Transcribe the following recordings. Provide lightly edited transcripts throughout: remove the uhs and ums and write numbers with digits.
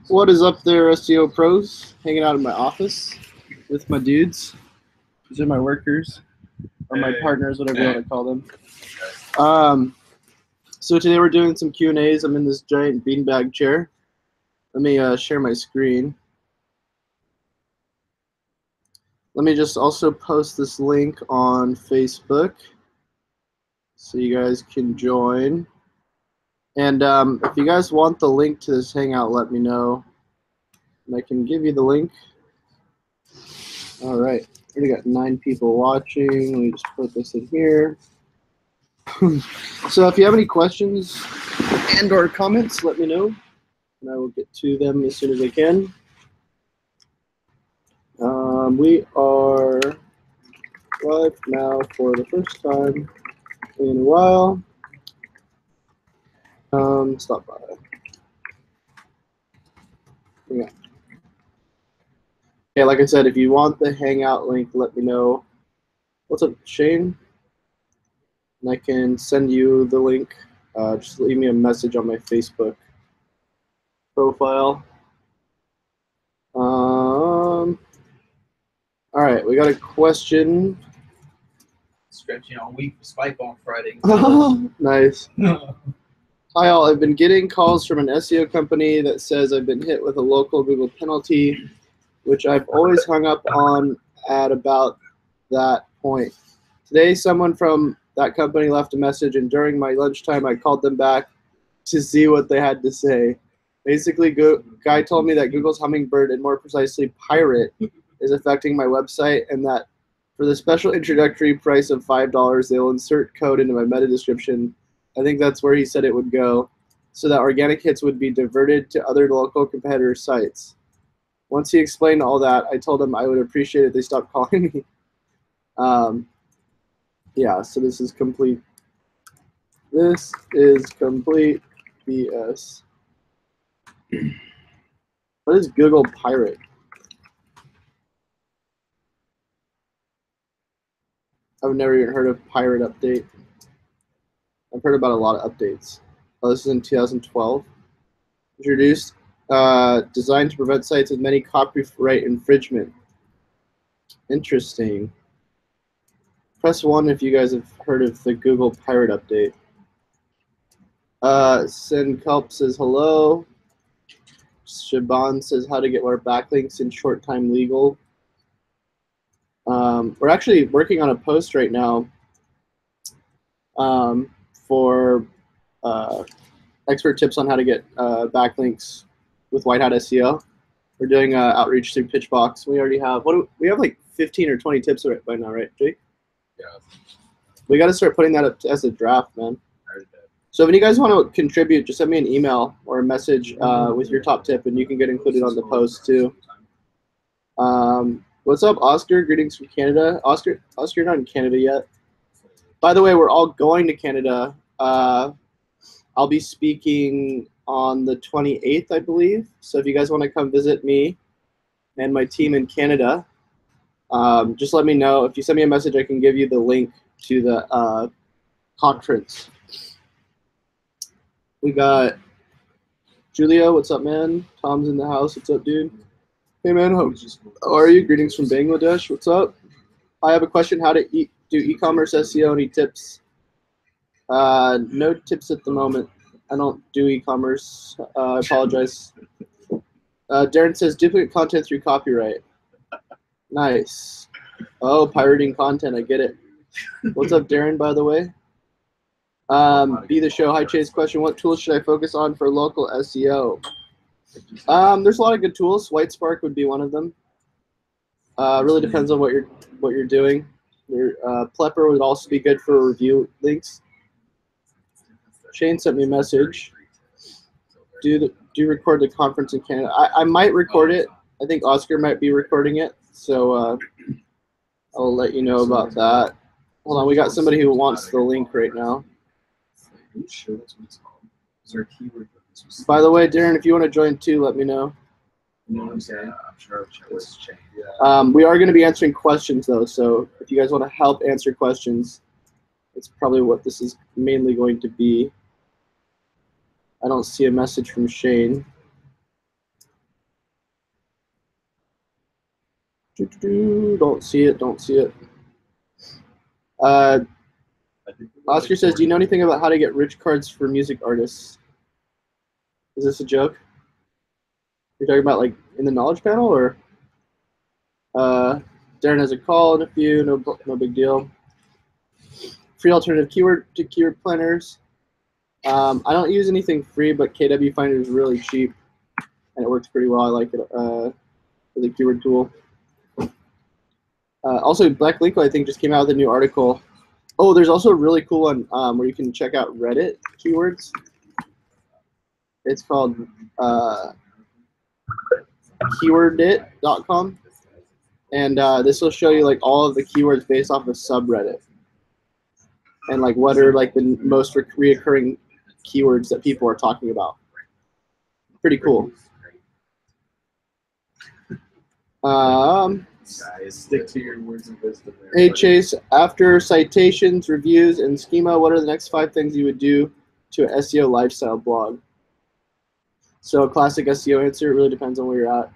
What is up there, SEO pros? Hanging out in my office with my dudes. These are my workers, or my partners, whatever you want to call them. So today we're doing some Q&As. I'm in this giant beanbag chair. Let me share my screen. Let me just also post this link on Facebook so you guys can join. And if you guys want the link to this Hangout, let me know. And I can give you the link. All right, already got 9 people watching. Let me just put this in here. So if you have any questions and or comments, let me know, and I will get to them as soon as I can. We are live now for the first time in a while. Stop by. Yeah. Okay, like I said, if you want the Hangout link, let me know. What's up, Shane? And I can send you the link. Just leave me a message on my Facebook profile. All right, we got a question. Stretching all week for Spike on Friday. Nice. Hi all, I've been getting calls from an SEO company that says I've been hit with a local Google penalty, which I've always hung up on at about that point. Today, someone from that company left a message, and during my lunchtime, I called them back to see what they had to say. Basically, guy told me that Google's Hummingbird, and more precisely Pirate, is affecting my website, and that for the special introductory price of $5, they'll insert code into my meta description. I think that's where he said it would go, so that organic hits would be diverted to other local competitor sites. Once he explained all that, I told him I would appreciate it if they stopped calling me. Yeah, so this is complete. This is complete BS. What is Google Pirate? I've never even heard of Pirate Update. I've heard about a lot of updates. Oh, this is in 2012. Introduced, designed to prevent sites with many copyright infringement. Interesting. Press 1 if you guys have heard of the Google Pirate Update. Sin Kelp says hello. Shaban says how to get more backlinks in short time legal. We're actually working on a post right now for expert tips on how to get backlinks with White Hat SEO. We're doing outreach through Pitchbox. We already have we have like 15 or 20 tips by now, right, Jake? Yeah. We got to start putting that up as a draft, man. So if you guys want to contribute, just send me an email or a message with your top tip, and you can get included on the post too. What's up, Oscar? Greetings from Canada. Oscar, you're not in Canada yet. By the way, we're all going to Canada. I'll be speaking on the 28th, I believe. So if you guys want to come visit me and my team in Canada, just let me know. If you send me a message, I can give you the link to the conference. We got Julio. What's up, man? Tom's in the house. What's up, dude? Hey, man. How are you? Greetings from Bangladesh. What's up? I have a question. How to do e-commerce SEO? Any tips? No tips at the moment. I don't do e-commerce. I apologize. Darren says duplicate content through copyright. Nice. Oh, pirating content. I get it. What's up, Darren, by the way? Be the show. Hi, Chase. Question: what tools should I focus on for local SEO? There's a lot of good tools. Whitespark would be one of them. Really depends on what you're doing. Plepper would also be good for review links. Shane sent me a message. Do record the conference in Canada? I might record it. I think Oscar might be recording it, so I'll let you know about that. Hold on, we got somebody who wants the link right now. By the way, Darren, if you want to join too, let me know. You know what I'm saying? I'm sure it's changed. We are going to be answering questions though, so if you guys want to help answer questions, it's probably what this is mainly going to be. I don't see a message from Shane. Don't see it. Don't see it. Oscar says, do you know anything about how to get rich cards for music artists? Is this a joke? You're talking about like in the knowledge panel, or Darren has a call and a few, no big deal. Free alternative keyword to keyword planners. I don't use anything free, but KW Finder is really cheap and it works pretty well. I like it for the keyword tool. Also, Backlink, I think, just came out with a new article. Oh, there's also a really cool one where you can check out Reddit keywords. It's called keywordit.com, and this will show you like all of the keywords based off of subreddit, and like what are like the most reoccurring keywords that people are talking about. Pretty cool. Stick to your words of wisdom there. Hey Chase, after citations, reviews, and schema, what are the next 5 things you would do to an SEO lifestyle blog? So a classic SEO answer, it really depends on where you're at.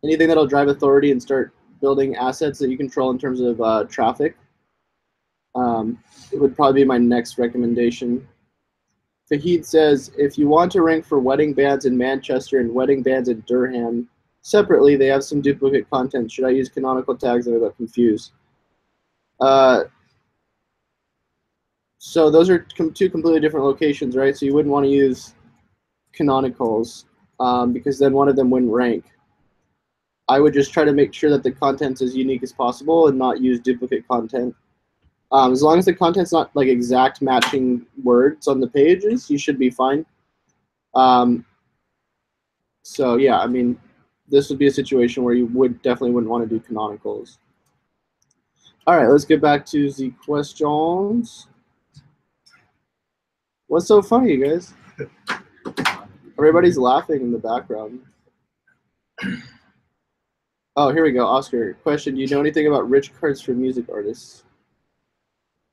Anything that'll drive authority and start building assets that you control in terms of traffic. It would probably be my next recommendation. Fahid says, if you want to rank for wedding bands in Manchester and wedding bands in Durham separately, they have some duplicate content. Should I use canonical tags? I'm a bit confused. So those are 2 completely different locations, right? So you wouldn't want to use canonicals because then one of them wouldn't rank. I would just try to make sure that the content's as unique as possible and not use duplicate content. As long as the content's not like exact matching words on the pages, you should be fine. So yeah, I mean, this would be a situation where you definitely wouldn't want to do canonicals. All right, let's get back to the questions. What's so funny, you guys? Everybody's laughing in the background. Oh, here we go. Oscar, question, do you know anything about rich cards for music artists?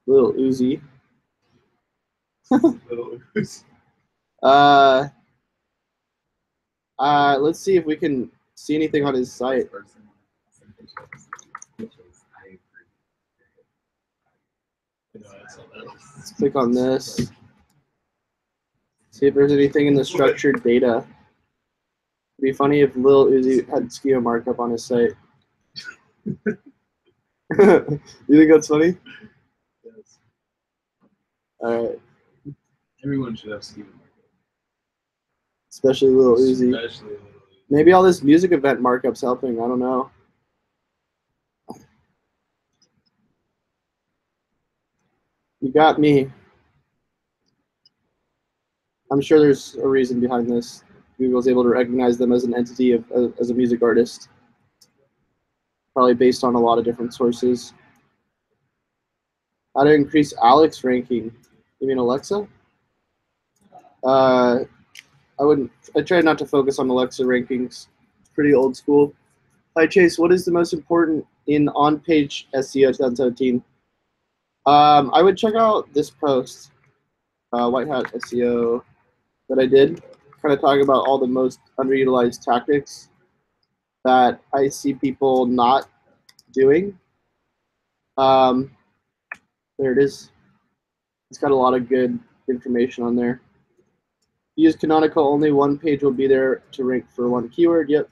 Little Uzi. Little Uzi. Let's see if we can see anything on his site. Let's click on this. See if there's anything in the structured data. It'd be funny if Lil Uzi had schema markup on his site. You think that's funny? Yes. All right. Everyone should have schema markup. Especially Lil Uzi. Especially Lil Uzi. Maybe all this music event markup's helping. I don't know. You got me. I'm sure there's a reason behind this. Google's able to recognize them as an entity as a music artist. Probably based on a lot of different sources. How to increase Alex ranking? You mean Alexa? I try not to focus on Alexa rankings. It's pretty old school. Hi Chase, what is the most important in on-page SEO 2017? I would check out this post, White Hat SEO, that I did, kind of talking about all the most underutilized tactics that I see people not doing. There it is. It's got a lot of good information on there. Use canonical, only one page will be there to rank for one keyword. Yep.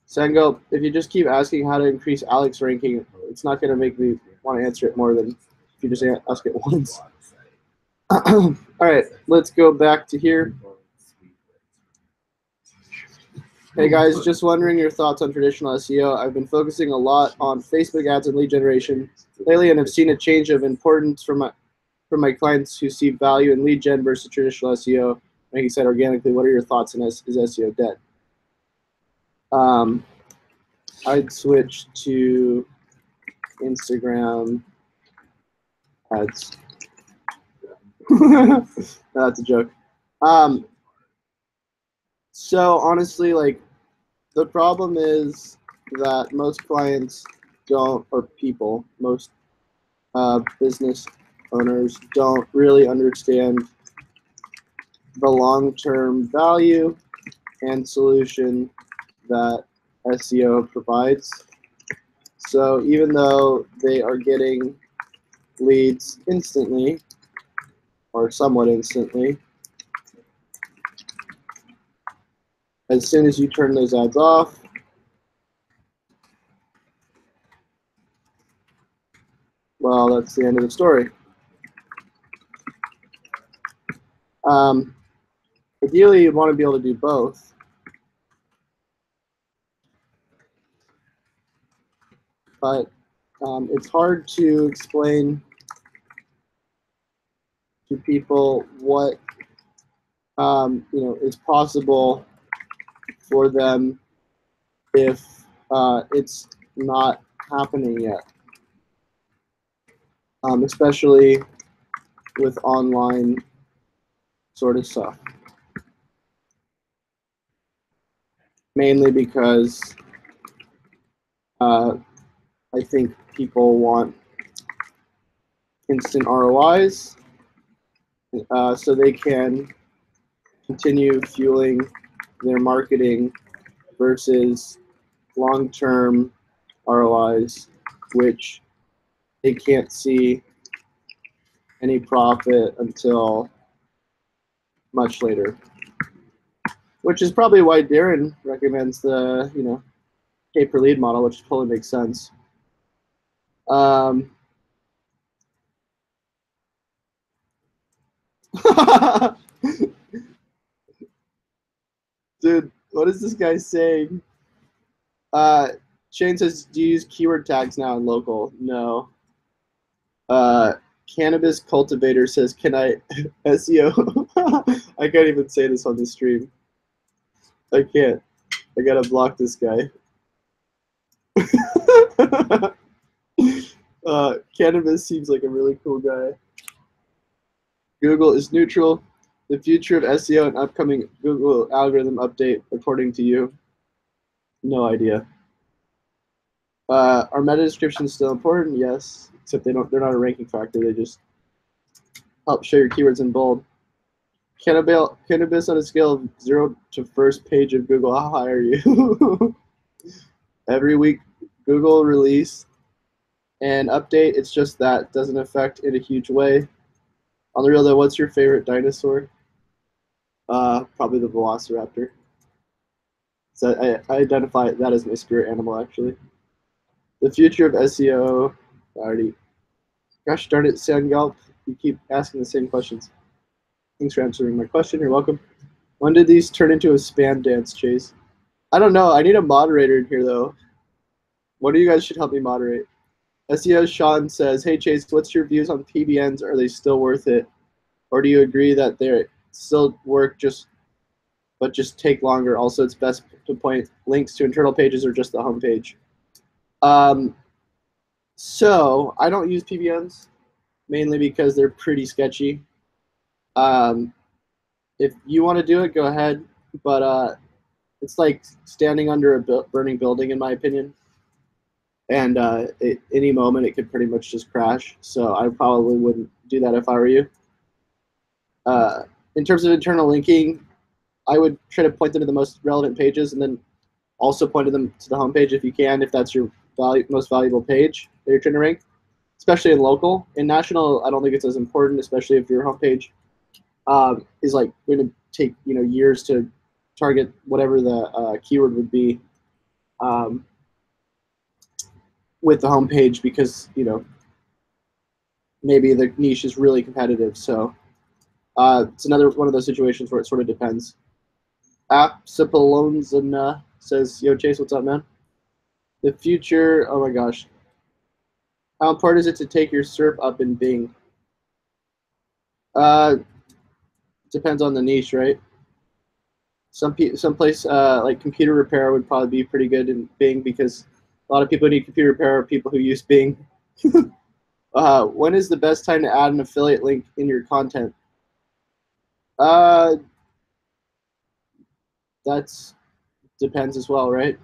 Sango, if you just keep asking how to increase Alex ranking, it's not going to make me want to answer it more than if you just ask it once. All right, let's go back to here. Hey guys, just wondering your thoughts on traditional SEO. I've been focusing a lot on Facebook ads and lead generation lately and have seen a change of importance from my clients who see value in lead gen versus traditional SEO. Like you said, organically, what are your thoughts on is SEO dead? I'd switch to Instagram ads. No, that's a joke. So honestly, like, the problem is that most clients don't, or people, most business owners don't really understand the long-term value and solution that SEO provides. So even though they are getting leads instantly, or somewhat instantly, as soon as you turn those ads off, well, that's the end of the story. Ideally, you'd want to be able to do both. But it's hard to explain to people what is possible for them if it's not happening yet, especially with online sort of stuff. Mainly because I think people want instant ROIs, so they can continue fueling their marketing versus long-term ROIs, which they can't see any profit until much later. Which is probably why Darren recommends the pay per lead model, which totally makes sense. Dude, what is this guy saying? Shane says, do you use keyword tags now in local? No. Cannabis cultivator says, can I SEO? I can't even say this on the stream. I can't. I gotta block this guy. Cannabis seems like a really cool guy. Google is neutral. The future of SEO and upcoming Google algorithm update, according to you. No idea. Are meta descriptions still important? Yes, except they're not a ranking factor. They just help show your keywords in bold. Cannabis on a scale of 0 to first page of Google. How high are you? Every week, Google release and update. It's just that doesn't affect in a huge way. On the real though, what's your favorite dinosaur? Probably the Velociraptor. So I identify that as my spirit animal, actually. The future of SEO. Already. Gosh darn it, Sangalp. You keep asking the same questions. Thanks for answering my question. You're welcome. When did these turn into a spam dance, Chase? I don't know. I need a moderator in here, though. One of you guys should help me moderate. SEO Sean says, hey, Chase, what's your views on PBNs? Are they still worth it? Or do you agree that they still work but just take longer? Also, it's best to point links to internal pages or just the homepage. So I don't use PBNs, mainly because they're pretty sketchy. If you want to do it, go ahead. But it's like standing under a burning building, in my opinion. And at any moment, it could pretty much just crash. So I probably wouldn't do that if I were you. In terms of internal linking, I would try to point them to the most relevant pages and then also point them to the homepage if you can, if that's your most valuable page that you're trying to rank, especially in local. In national, I don't think it's as important, especially if your homepage is like going to take years to target whatever the keyword would be with the homepage, because maybe the niche is really competitive. So it's another one of those situations where it sort of depends. Apsipalonzana says, yo, Chase, what's up, man? The future, oh my gosh. How important is it to take your SERP up in Bing? Depends on the niche, right? Some place like computer repair would probably be pretty good in Bing, because a lot of people who need computer repair are people who use Bing. When is the best time to add an affiliate link in your content? That's depends as well, right?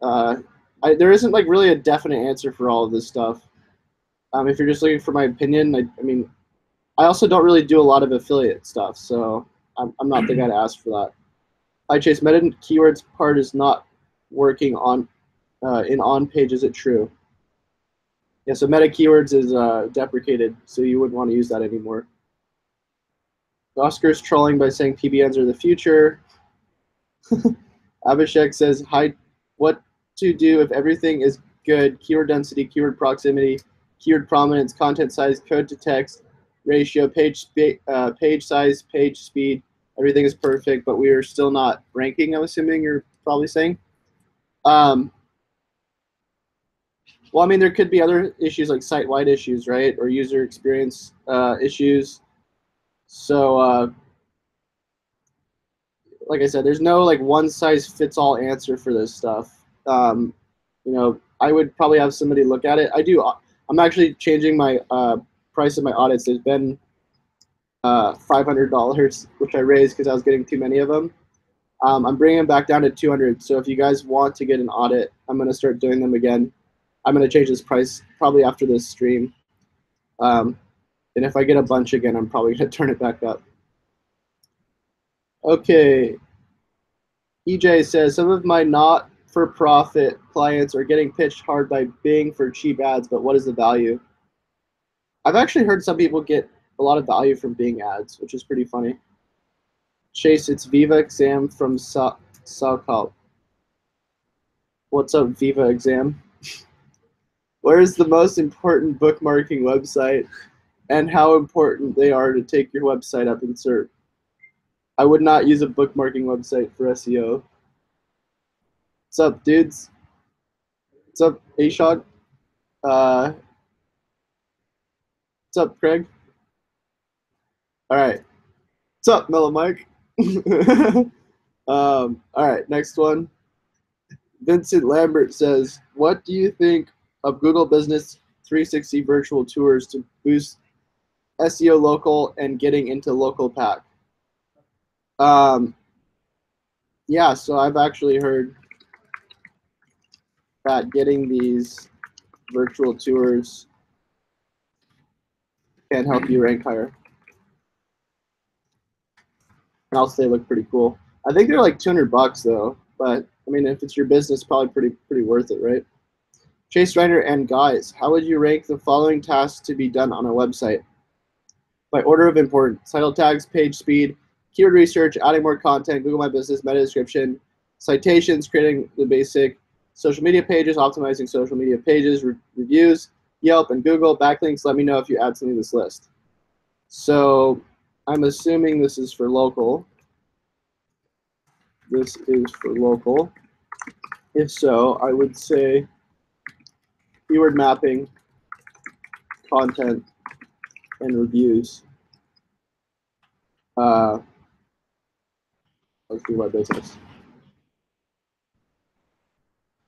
There isn't like really a definite answer for all of this stuff. If you're just looking for my opinion, I mean, I also don't really do a lot of affiliate stuff, so I'm not the guy to ask for that. Hi Chase, meta keywords part is not working on in on page. Is it true? Yeah, so meta keywords is deprecated, so you wouldn't want to use that anymore. Oscar's trolling by saying PBNs are the future. Abhishek says, hi, what to do if everything is good? Keyword density, keyword proximity, keyword prominence, content size, code to text, ratio, page size, page speed. Everything is perfect, but we are still not ranking, I'm assuming you're probably saying. Well, I mean, there could be other issues like site-wide issues, right? Or user experience issues. So, like I said, there's no like one-size-fits-all answer for this stuff. You know, I would probably have somebody look at it. I'm actually changing my price of my audits. There's been $500, which I raised because I was getting too many of them. I'm bringing them back down to 200. So if you guys want to get an audit, I'm going to start doing them again. I'm going to change this price probably after this stream. And if I get a bunch again, I'm probably going to turn it back up. Okay. EJ says, some of my not-for-profit clients are getting pitched hard by Bing for cheap ads, but what is the value? I've actually heard some people get a lot of value from Bing ads, which is pretty funny. Chase, it's Viva Exam from Saucalt. What's up, Viva Exam? Where is the most important bookmarking website and how important they are to take your website up in SERP? I would not use a bookmarking website for SEO. What's up, dudes? What's up, Ashog? What's up, Craig? All right. What's up, Mellow Mike? All right, next one. Vincent Lambert says, what do you think of Google Business 360 virtual tours to boost SEO local and getting into local pack? Yeah, so I've actually heard that getting these virtual tours can help you rank higher. And also they look pretty cool. I think they're like $200 though, but I mean, if it's your business, probably pretty worth it, right? Chase Reiner and guys, how would you rank the following tasks to be done on a website? By order of importance: title tags, page speed, keyword research, adding more content, Google My Business, meta description, citations, creating the basic social media pages, optimizing social media pages, reviews, Yelp and Google, backlinks. Let me know if you add something to this list. So I'm assuming this is for local. This is for local. If so, I would say keyword mapping, content, and reviews. Let's do my business.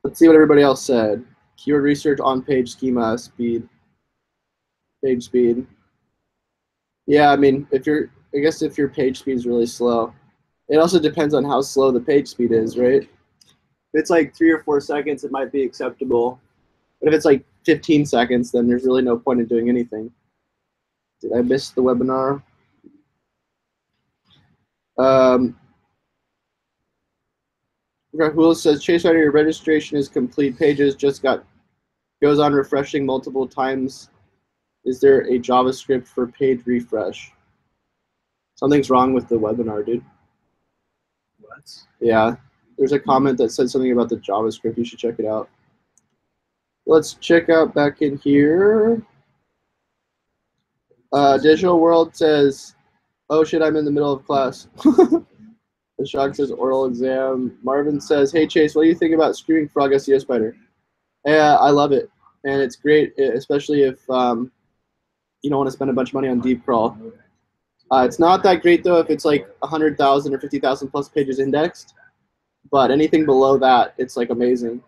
Let's see what everybody else said. Keyword research, on-page schema, speed, page speed. Yeah, I mean, I guess if your page speed is really slow, it also depends on how slow the page speed is, right? If it's like 3 or 4 seconds, it might be acceptable. But if it's like 15 seconds, then there's really no point in doing anything. Did I miss the webinar? Rahul says, Chase Writer, your registration is complete. Pages just goes on refreshing multiple times. Is there a JavaScript for page refresh? Something's wrong with the webinar, dude. What? Yeah, there's a comment that said something about the JavaScript. You should check it out. Let's check out back in here. Digital World says, oh shit, I'm in the middle of class. The Shock says oral exam. Marvin says, hey Chase, what do you think about Screaming Frog SEO Spider? Yeah, I love it. And it's great, especially if you don't want to spend a bunch of money on deep crawl. It's not that great though if it's like 100,000 or 50,000 plus pages indexed. But anything below that, it's like amazing.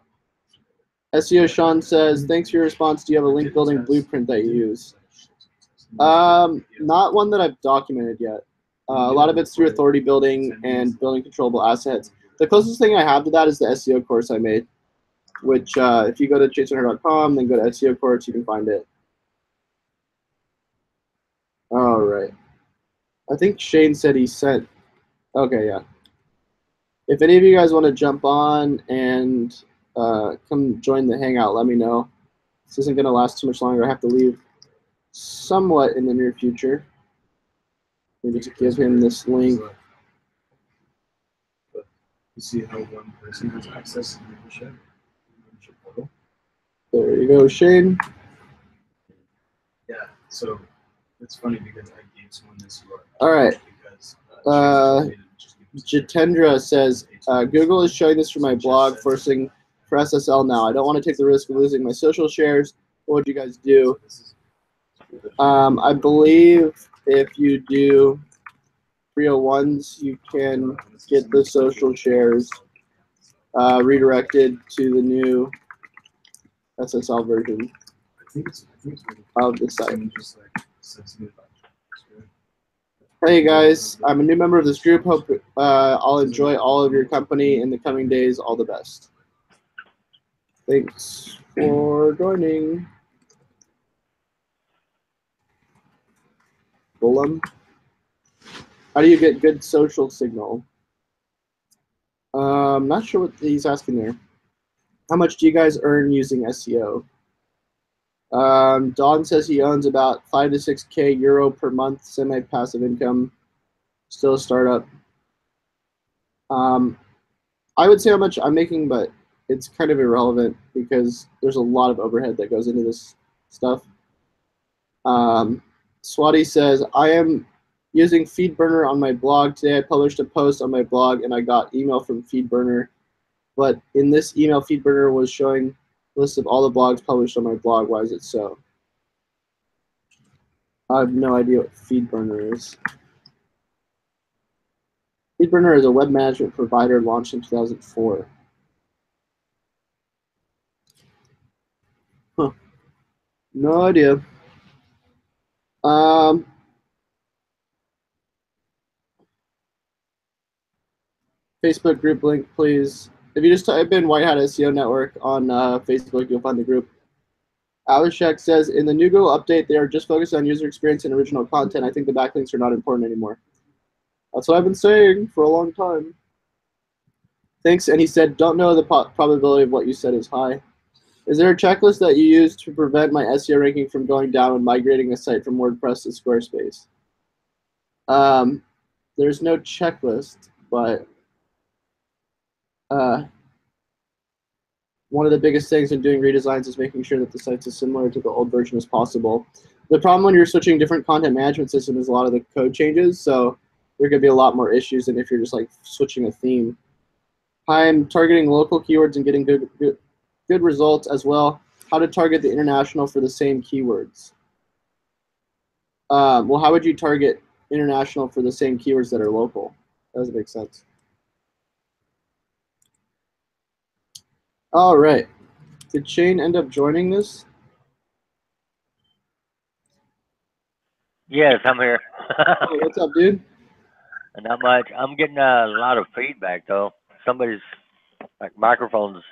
SEO Sean says, thanks for your response. Do you have a link building blueprint that you use? Not one that I've documented yet. A lot of it's through authority building and building controllable assets. The closest thing I have to that is the SEO course I made, which if you go to chaserunner.com, then go to SEO course, you can find it. All right. I think Shane said he sent. Okay, yeah. If any of you guys want to jump on and come join the Hangout, let me know. This isn't going to last too much longer. I have to leave somewhat in the near future. Maybe to give him this link. You see how one person has access to the membership portal? There you go, Shane. Yeah, so it's funny because I gave someone this URL. All right. Because Jitendra says, Google is showing this for my blog, forcing for SSL now. I don't want to take the risk of losing my social shares. What would you guys do? I believe if you do 301s, you can get the social shares redirected to the new SSL version of the site. Hey guys, I'm a new member of this group. Hope I'll enjoy all of your company in the coming days. All the best. Thanks for joining. Bulum. How do you get good social signal? I'm not sure what he's asking there. How much do you guys earn using SEO? Don says he owns about 5 to 6K euro per month, semi-passive income, still a startup. I would say how much I'm making, but it's kind of irrelevant because there's a lot of overhead that goes into this stuff. Swati says, I am using FeedBurner on my blog. Today I published a post on my blog and I got email from FeedBurner. But in this email, FeedBurner was showing a list of all the blogs published on my blog. Why is it so? I have no idea what FeedBurner is. FeedBurner is a web management provider launched in 2004. Huh. No idea. Facebook group link, please. If you just type in White Hat SEO Network on Facebook, you'll find the group. Abhishek says, in the new Google update, they are just focused on user experience and original content. I think the backlinks are not important anymore. That's what I've been saying for a long time. Thanks. And he said, don't know the probability of what you said is high. Is there a checklist that you use to prevent my SEO ranking from going down when migrating a site from WordPress to Squarespace? There's no checklist, but one of the biggest things in doing redesigns is making sure that the site's as similar to the old version as possible. The problem when you're switching different content management systems is a lot of the code changes, so there could be a lot more issues than if you're just like switching a theme. I'm targeting local keywords and getting good results as well. How to target the international for the same keywords? Well, how would you target international for the same keywords that are local? That doesn't make sense. All right. Did Shane end up joining this? Yes, I'm here. Hey, what's up, dude? Not much. I'm getting a lot of feedback though. Somebody's like microphone's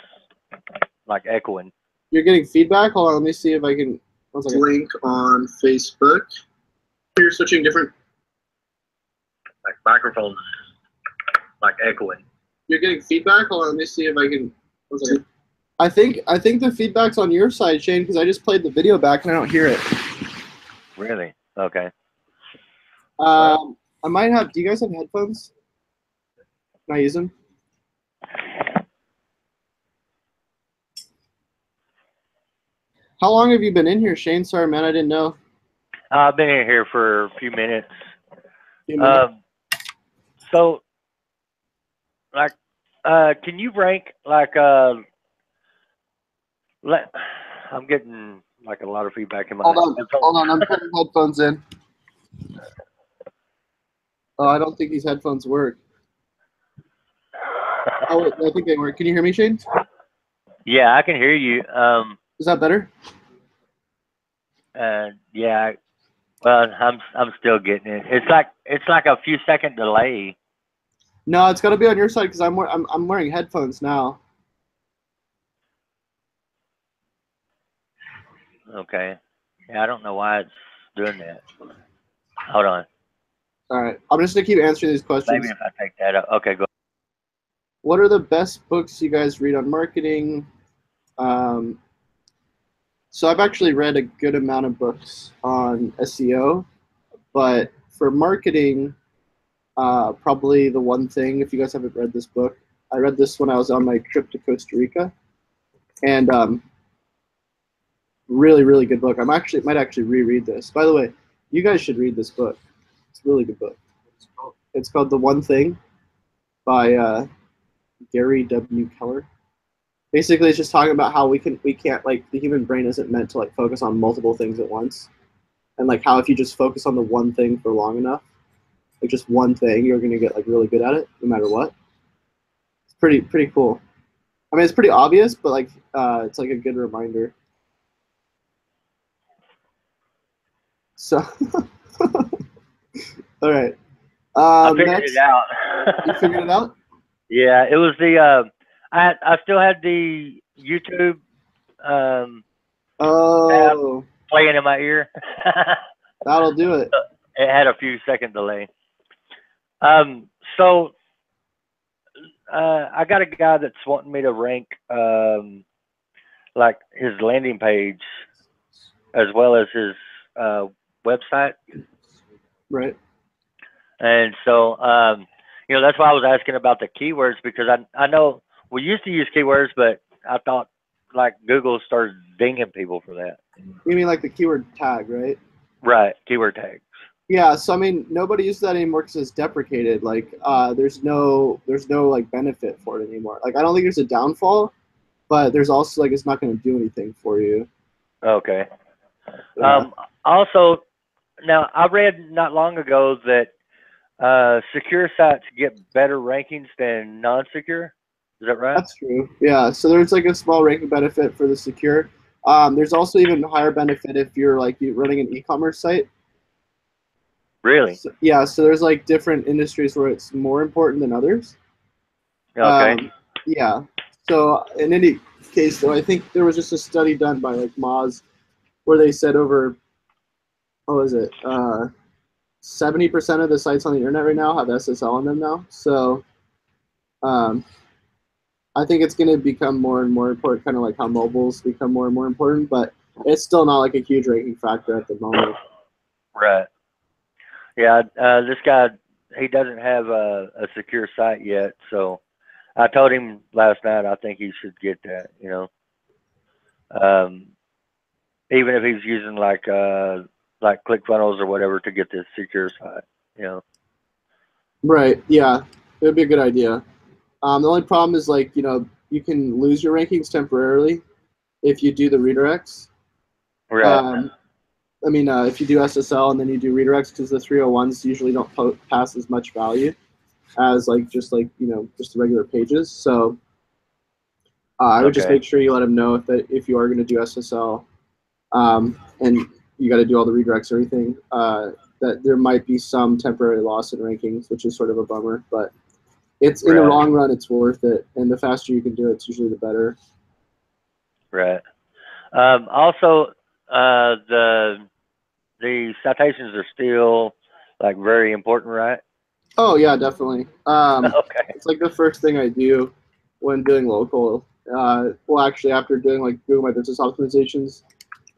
like echoing. You're getting feedback? Hold on, let me see if I can. Link on Facebook. You're switching different. Like microphone's like echoing. You're getting feedback? Hold on, let me see if I can. I think the feedback's on your side, Shane, because I just played the video back and I don't hear it. Really? Okay. I might have. Do you guys have headphones? Can I use them? How long have you been in here, Shane? Sorry, man, I didn't know. I've been in here for a few minutes. So, like, can you rank like I'm getting like a lot of feedback in my. Hold on, I'm putting headphones in. Oh, I don't think these headphones work. Oh, wait, I think they work. Can you hear me, Shane? Yeah, I can hear you. Is that better? Yeah. Well, I'm still getting it. It's like a few second delay. No, it's got to be on your side because I'm wearing headphones now. Okay. Yeah, I don't know why it's doing that. Hold on. All right. I'm just gonna keep answering these questions. Maybe if I take that up. Okay, go. What are the best books you guys read on marketing? So I've actually read a good amount of books on SEO, but for marketing, probably The One Thing. If you guys haven't read this book, I read this when I was on my trip to Costa Rica, and really, really good book. Might actually reread this. By the way, you guys should read this book. It's a really good book. It's called The One Thing by Gary W. Keller. Basically, it's just talking about how we can't, like, the human brain isn't meant to, like, focus on multiple things at once, and like how if you just focus on the one thing for long enough, like just one thing, you're gonna get like really good at it no matter what. It's pretty cool. I mean, it's pretty obvious, but like it's like a good reminder. So, all right. I figured Next, it out. you figured it out? Yeah, it was the I still had the YouTube Oh, playing in my ear. that'll do it. It had a few second delay. So I got a guy that's wanting me to rank like his landing page as well as his website. Right. And so you know, that's why I was asking about the keywords, because I know we used to use keywords, but I thought like Google started dinging people for that. You mean like the keyword tag, right? Right, keyword tags. Yeah, so I mean, nobody uses that anymore because it's deprecated. Like, there's no like benefit for it anymore. Like, I don't think there's a downfall, but there's also like it's not going to do anything for you. Okay. Yeah. Also, now I read not long ago that secure sites get better rankings than non-secure. Is that right? That's true. Yeah, so there's like a small ranking benefit for the secure. There's also even higher benefit if you're like running an e-commerce site. Really? So, yeah, so there's like different industries where it's more important than others. Okay. Yeah. So in any case, though, I think there was just a study done by like Moz where they said over, what was it, 70% of the sites on the internet right now have SSL on them now. So I think it's going to become more and more important, kind of like how mobiles become more and more important, but it's still not like a huge ranking factor at the moment. Right. Yeah, this guy, he doesn't have a secure site yet, so I told him last night I think he should get that, you know. Even if he's using like ClickFunnels or whatever to get this secure site, you know. Right, yeah, it would be a good idea. The only problem is, like, you know, you can lose your rankings temporarily if you do the redirects. Right. I mean, if you do SSL and then you do redirects, because the 301s usually don't pass as much value as like just like, you know, just the regular pages. So I would just make sure you let them know if you are going to do SSL and you got to do all the redirects and everything, that there might be some temporary loss in rankings, which is sort of a bummer, but it's in the long run, it's worth it. And the faster you can do it, it's usually the better. Right. Also, the citations are still like very important, right? Oh yeah, definitely. Okay. It's like the first thing I do when doing local. Well, actually, after doing like Google My Business optimizations,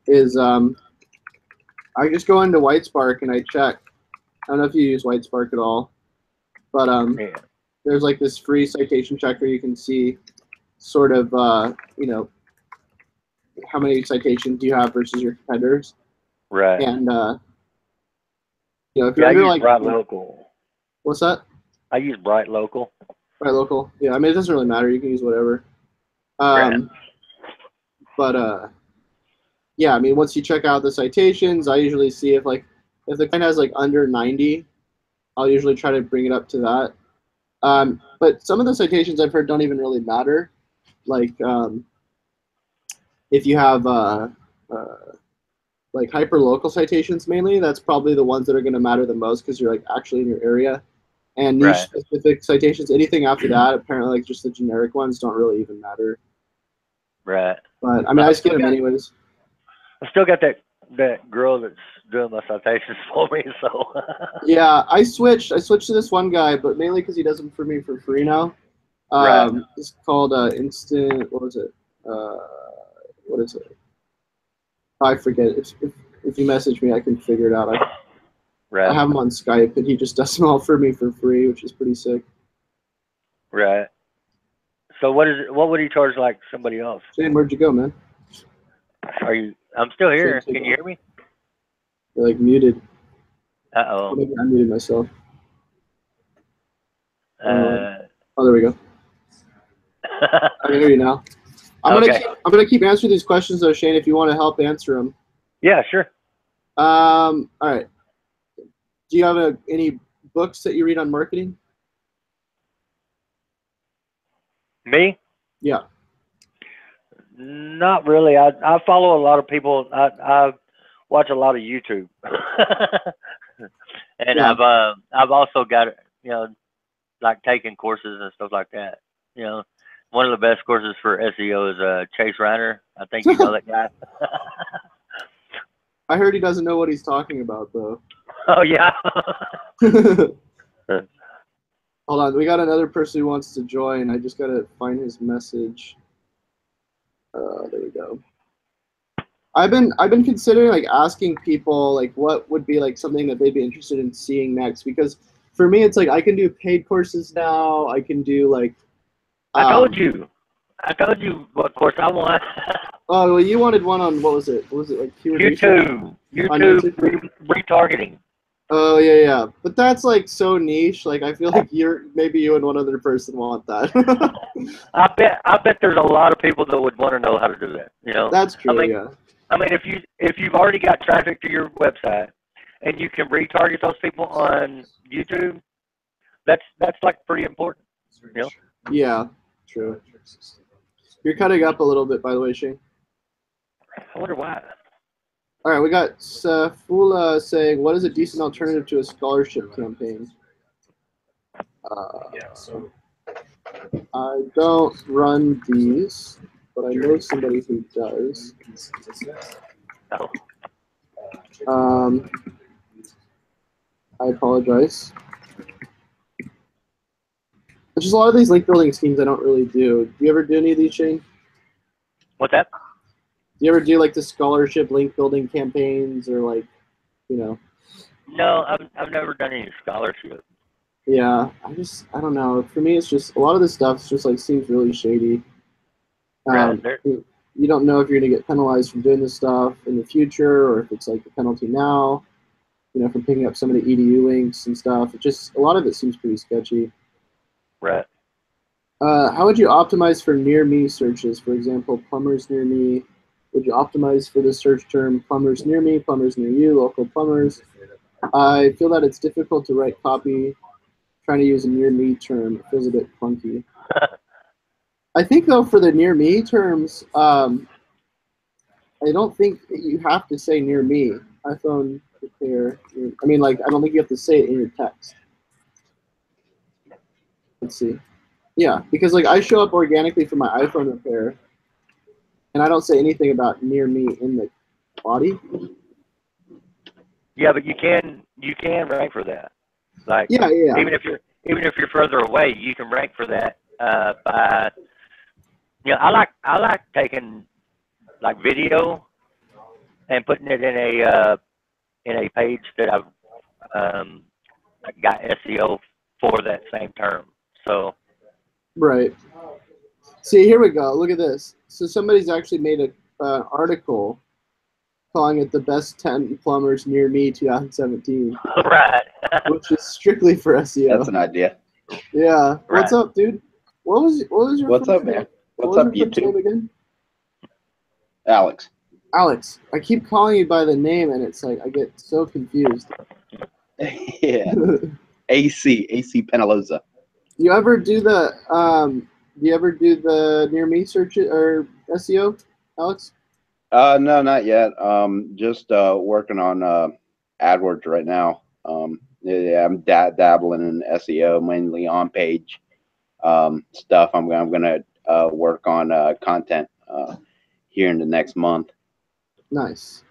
is I just go into Whitespark and I check. I don't know if you use Whitespark at all, but Yeah. there's like this free citation checker. You can see sort of you know, how many citations you have versus your competitors. Right. And you know, if you're I under use like, Bright Local. What's that? I use Bright Local. Bright Local. Yeah, I mean, it doesn't really matter. You can use whatever. Right. But yeah, I mean, once you check out the citations, I usually see if the client has like under 90, I'll usually try to bring it up to that. But some of the citations I've heard don't even really matter. Like if you have like hyper-local citations mainly, that's probably the ones that are going to matter the most because you're like actually in your area. And niche-specific citations, anything after that, apparently like just the generic ones don't really even matter. Right. But I mean, I just get them anyways. I still got that that girl that's doing my citations for me. So Yeah, I switched to this one guy, but mainly because he does them for me for free now. Right. It's called Instant. What was it? What is it? I forget. If you message me, I can figure it out. I right, have him on Skype, and he just does them all for me for free, which is pretty sick. right. So what would he charge like somebody else? Shane, where'd you go, man? Are you? I'm still here. Shane, Can you hear me? You're like muted. Uh Maybe I muted myself. oh. Oh, there we go. I can hear you now. Okay. I'm gonna keep answering these questions though, Shane. If you want to help answer them. Yeah, sure. All right. Do you have any books that you read on marketing? Me? Yeah. Not really. I follow a lot of people. I watch a lot of YouTube, and Yeah. I've also got like taking courses and stuff like that. One of the best courses for SEO is Chase Reiner. I think you know that guy. I heard he doesn't know what he's talking about though. Oh yeah. Hold on, we got another person who wants to join. I just gotta find his message. There we go. I've been considering like asking people like what would be like something that they'd be interested in seeing next, because for me it's like I can do paid courses now. I can do like I told you what course I want. Oh well, you wanted one on what was it? What was it like keyword research? YouTube retargeting. Oh yeah. But that's like so niche. Like I feel like maybe you and one other person want that. I bet there's a lot of people that would want to know how to do that. That's true. Yeah. I mean, if you've already got traffic to your website and you can retarget those people on YouTube, that's like pretty important. Yeah. True. You're cutting up a little bit, by the way, Shane. I wonder why. All right, we got Safula saying, "What is a decent alternative to a scholarship campaign?" Yeah, so I don't run these, but I know somebody who does. I apologize. There's just a lot of these link building schemes I don't really do. Do you ever do any of these, Shane? What's that? Do you ever do like the scholarship link building campaigns or like, No, I've never done any scholarship. Yeah, I don't know. For me, it's just a lot of this stuff just like seems really shady. You don't know if you're gonna get penalized from doing this stuff in the future, or if it's like a penalty now. From picking up some of the EDU links and stuff. It just a lot of it seems pretty sketchy. Right. How would you optimize for near me searches? For example, plumbers near me. Would you optimize for the search term plumbers near me, plumbers near you, local plumbers? I feel that it's difficult to write copy trying to use a near me term. It feels a bit clunky. I think though for the near me terms, I don't think that you have to say near me. iPhone repair. I mean, like, I don't think you have to say it in your text. Let's see. Yeah, because like I show up organically for my iPhone repair, and I don't say anything about near me in the body. Yeah, but you can rank for that. Like yeah. Even if you're further away, you can rank for that by. I like taking like video and putting it in a page that I've got SEO for that same term. So. Right. See, here we go. Look at this. So somebody's actually made an article calling it the best 10 plumbers near me 2017. Right. Which is strictly for SEO. That's an idea. Yeah. Right. What's up, dude? What was your What's first up, man? name? What's What up, was your first name YouTube? again? Alex. Alex. I keep calling you by the name, and it's like I get so confused. Yeah. AC Penaloza. You ever do the near me search or SEO, Alex? No, not yet. Just working on AdWords right now. Yeah, I'm dabbling in SEO, mainly on page stuff. I'm gonna work on content here in the next month. Nice.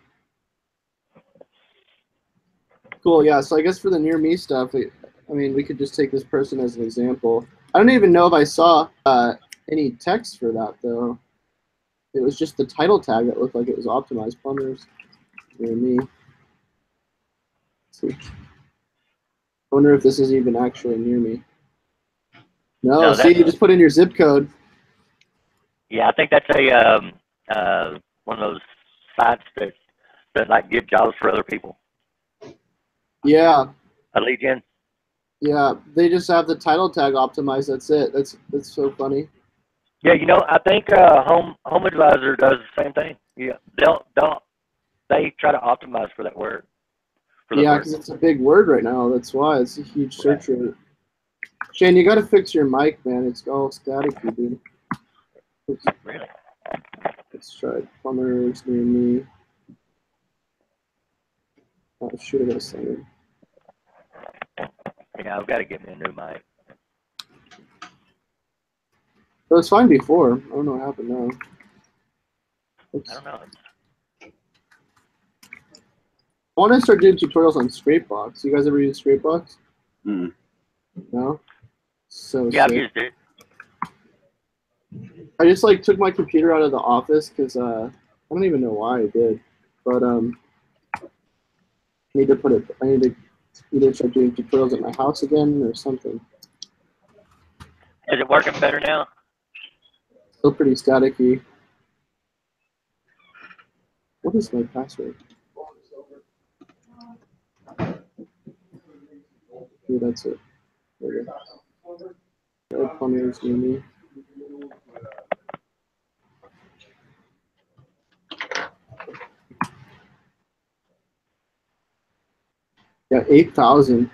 Cool. Yeah. So I guess for the near me stuff, I mean, we could just take this person as an example. I don't even know if I saw any text for that though. It was just the title tag that looked like it was optimized. Plumbers near me. Let's see. I wonder if this is even actually near me. No, see, you just put in your zip code. Yeah, I think that's a one of those sites that like give jobs for other people. Yeah. A lead gen. Yeah, they just have the title tag optimized. That's it. That's so funny. Yeah, you know, I think Home Advisor does the same thing. Yeah, they try to optimize for that word. Yeah, because it's a big word right now. That's why it's a huge search rate. Shane, you got to fix your mic, man. It's all staticky, dude. Oops. Really? Let's try plumbers near me. Oh, shoot, I got to send it. Yeah, I've got to get me a new mic. It was fine before. I don't know what happened now. Oops. I don't know. I want to start doing tutorials on Scrapebox. You guys ever use Scrapebox? Mm. No? So Yeah, sick. I've used it. I just like took my computer out of the office because I don't even know why I did, but I need to either start doing tutorials at my house again or something. Is it working better now? Still pretty staticky. What is my password? Yeah, that's it. There we go. Plumbers near me. Yeah, 8,000.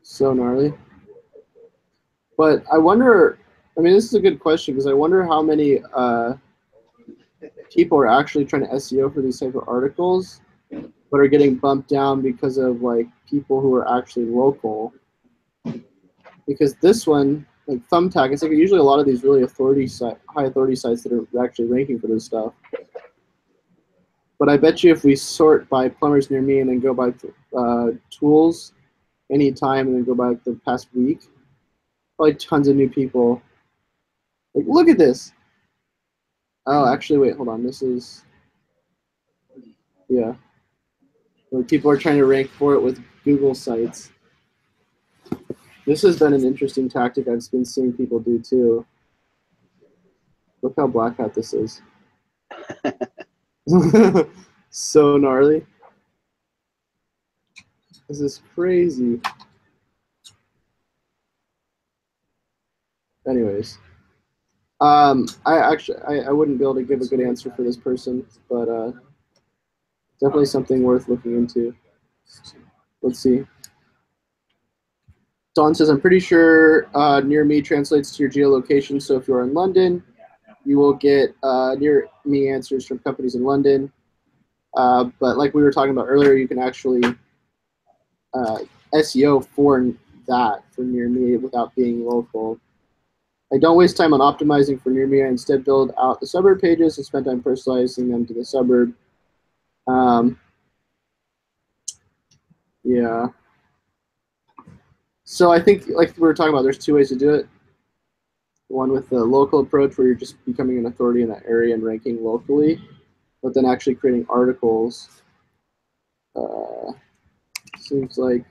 So gnarly. But I wonder, I mean, this is a good question because I wonder how many people are actually trying to SEO for these type of articles, but are getting bumped down because of like people who are actually local. Because this one, like Thumbtack, it's like usually a lot of these really high authority sites that are actually ranking for this stuff. But I bet you if we sort by plumbers near me and then go by tools anytime and then go by the past week, probably tons of new people. Like, look at this. Oh, actually, wait, hold on. This is, yeah. Like, people are trying to rank for it with Google sites. This has been an interesting tactic I've been seeing people do too. Look how black hat this is. So gnarly. This is crazy. Anyways, I wouldn't be able to give a good answer for this person, but definitely something worth looking into. Let's see. Don says, I'm pretty sure near me translates to your geolocation. So if you're in London, you will get near me answers from companies in London. But like we were talking about earlier, you can actually SEO for that, for near me, without being local. I don't waste time on optimizing for near me. I instead build out the suburb pages and spend time personalizing them to the suburb. Yeah. So I think, like we were talking about, there's two ways to do it. One with the local approach, where you're just becoming an authority in that area and ranking locally, but then actually creating articles. Seems like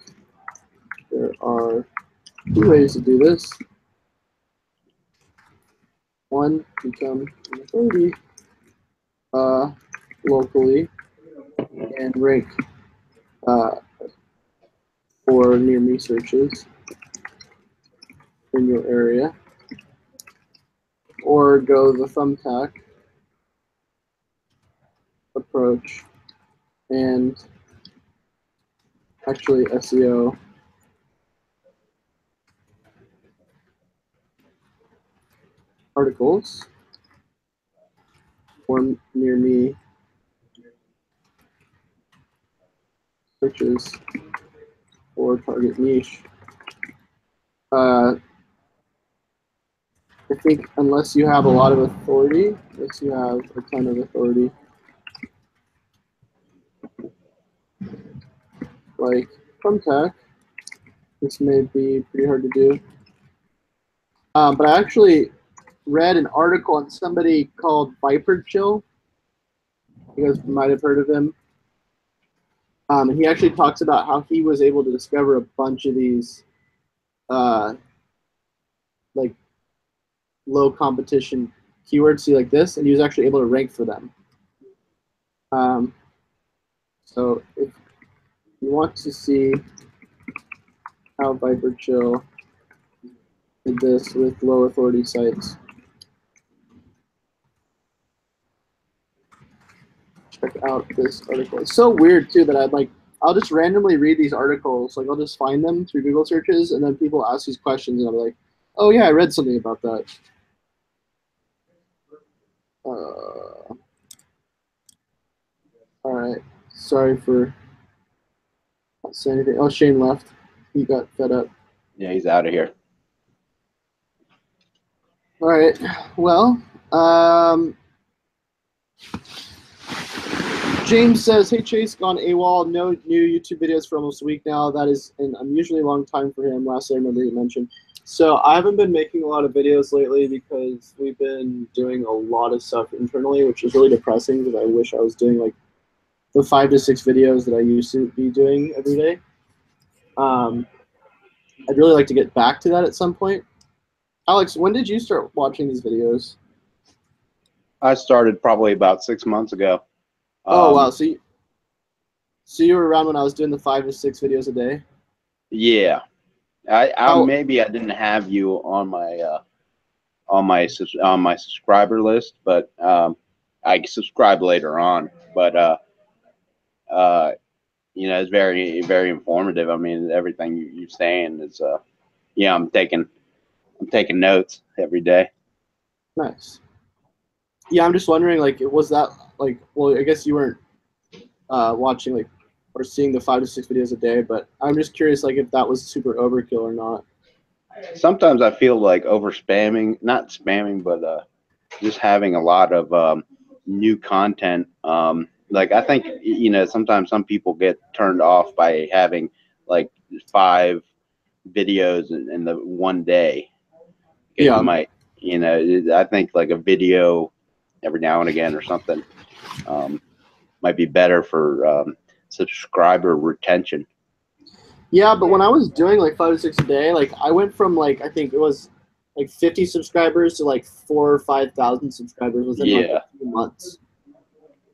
there are two ways to do this. One, become an authority locally and rank for near me searches in your area, or go the Thumbtack approach and actually SEO articles for near me searches or target niche. I think unless you have a lot of authority, unless you have a ton of authority, like from tech. This may be pretty hard to do. But I actually read an article on somebody called Viper Chill. You guys might have heard of him. And he actually talks about how he was able to discover a bunch of these like low competition keywords, see like this, and he was actually able to rank for them. So if you want to see how Viper Chill did this with low authority sites, check out this article. It's so weird too that I'll just randomly read these articles. Like I'll just find them through Google searches, and then people ask these questions, and I'll be like, oh yeah, I read something about that. All right, sorry for not saying anything. Oh, Shane left. He got fed up. Yeah, he's out of here. All right, well, James says, hey Chase, gone AWOL, no new YouTube videos for almost a week now. That is an unusually long time for him. Last I remember you mentioned. So I haven't been making a lot of videos lately because we've been doing a lot of stuff internally, which is really depressing because I wish I was doing like the 5 to 6 videos that I used to be doing every day. I'd really like to get back to that at some point. Alex, when did you start watching these videos? I started probably about 6 months ago. Oh, wow. So you were around when I was doing the 5 to 6 videos a day? Yeah. Maybe I didn't have you on my subscriber list, but I subscribed later on. But you know, it's very, very informative. I mean, everything you're saying is yeah, I'm taking notes every day. Nice. Yeah, I'm just wondering, like, was that like, well, I guess you weren't watching like or seeing the 5 to 6 videos a day, but I'm just curious, like, if that was super overkill or not. Sometimes I feel like over spamming, not spamming, but just having a lot of new content. Like I think, you know, sometimes some people get turned off by having like 5 videos in the one day. Yeah. You might, you know, I think like a video every now and again or something might be better for subscriber retention. Yeah, but when I was doing like 5 to 6 a day, like I went from like, I think it was like 50 subscribers to like 4,000 or 5,000 subscribers within like a few months.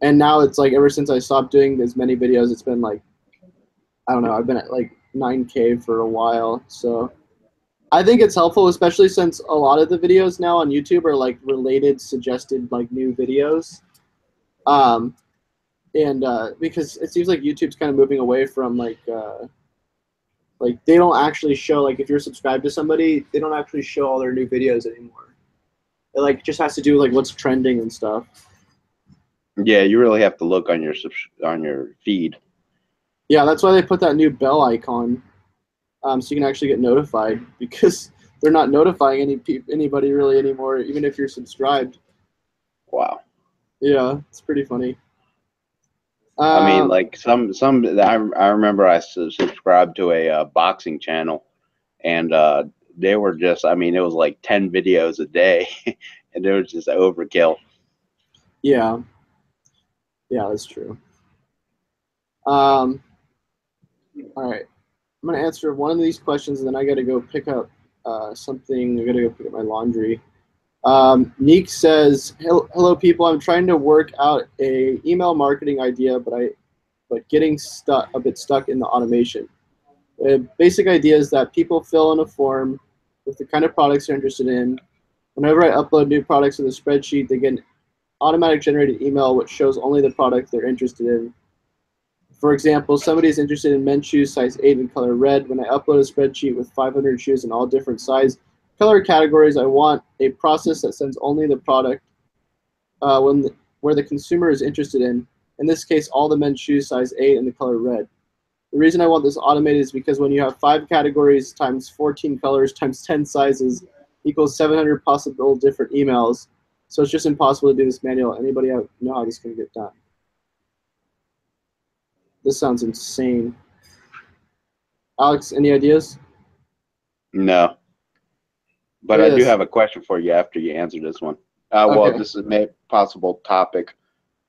And now it's like, ever since I stopped doing as many videos, it's been like, I don't know, I've been at like 9K for a while. So I think it's helpful, especially since a lot of the videos now on YouTube are like related, suggested like new videos. Because it seems like YouTube's kind of moving away from like they don't actually show, like if you're subscribed to somebody, they don't actually show all their new videos anymore. It like just has to do with like what's trending and stuff. Yeah, you really have to look on your feed. Yeah, that's why they put that new bell icon, so you can actually get notified, because they're not notifying anybody really anymore, even if you're subscribed. Wow. Yeah, it's pretty funny. I mean, like I remember I subscribed to a boxing channel, and they were just, I mean, it was like 10 videos a day, and it was just overkill. Yeah. Yeah, that's true. All right. I'm going to answer one of these questions, and then I got to go pick up something. I got to go pick up my laundry. Neek says, hello people, I'm trying to work out a email marketing idea, but getting a bit stuck in the automation. The basic idea is that people fill in a form with the kind of products they're interested in. Whenever I upload new products to the spreadsheet, they get an automatic generated email which shows only the product they're interested in. For example, somebody is interested in men's shoes size 8 in color red. When I upload a spreadsheet with 500 shoes in all different size color categories, I want a process that sends only the product where the consumer is interested in this case, all the men's shoes size 8 in the color red. The reason I want this automated is because when you have 5 categories times 14 colors times 10 sizes equals 700 possible different emails. So it's just impossible to do this manual. Anybody know how this can get done? This sounds insane. Alex, any ideas? No. But Look I at do this. have a question for you after you answer this one. Well, Okay. this is a possible topic.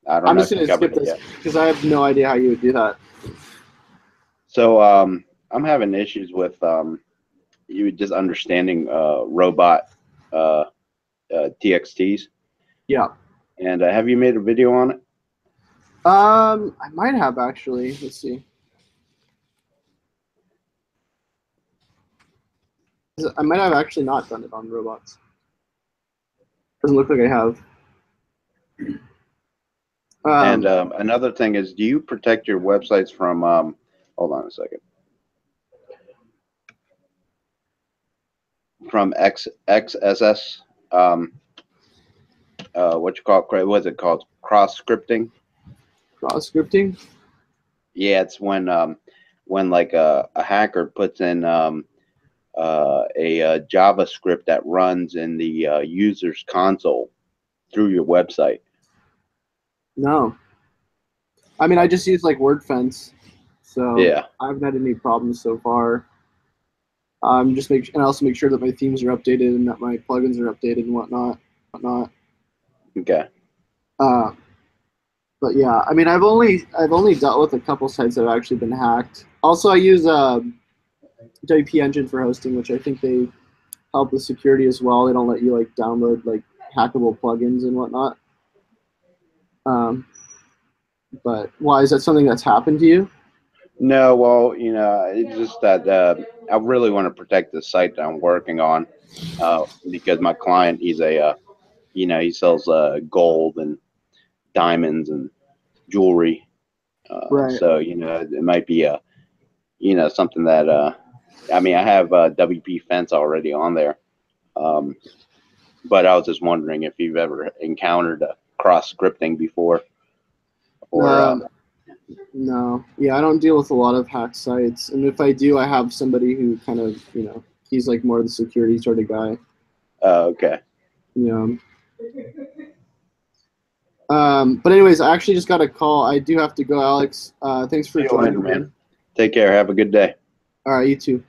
I don't I'm know just if you gonna skip covered it this yet. because I have no idea how you would do that. So I'm having issues with you just understanding robot TXTs. Yeah. And have you made a video on it? I might have actually. Let's see. I might have actually not done it on robots. Doesn't look like I have. And another thing is, do you protect your websites from? Hold on a second. From XSS. What you call it? What's it called? Cross scripting. Cross scripting. Yeah, it's when like a hacker puts in a JavaScript that runs in the user's console through your website. No. I mean, I just use like WordFence, so Yeah. I haven't had any problems so far. Just and I also make sure that my themes are updated and that my plugins are updated and whatnot. Okay. But yeah, I mean, I've only dealt with a couple sites that have actually been hacked. Also, I use WP Engine for hosting, which I think they help with security as well. They don't let you like download like hackable plugins and whatnot. But why is that something that's happened to you? No, well, it's just that I really want to protect the site that I'm working on because my client, he's he sells gold and diamonds and jewelry. Right. So, it might be something that, I mean, I have WP Fence already on there. But I was just wondering if you've ever encountered cross scripting before. Or, No. Yeah, I don't deal with a lot of hacked sites. And if I do, I have somebody who kind of, he's like more the security sort of guy. okay. But anyways, I actually just got a call. I do have to go, Alex. Thanks for See you joining, later, man. Take care. Have a good day. All right, you too.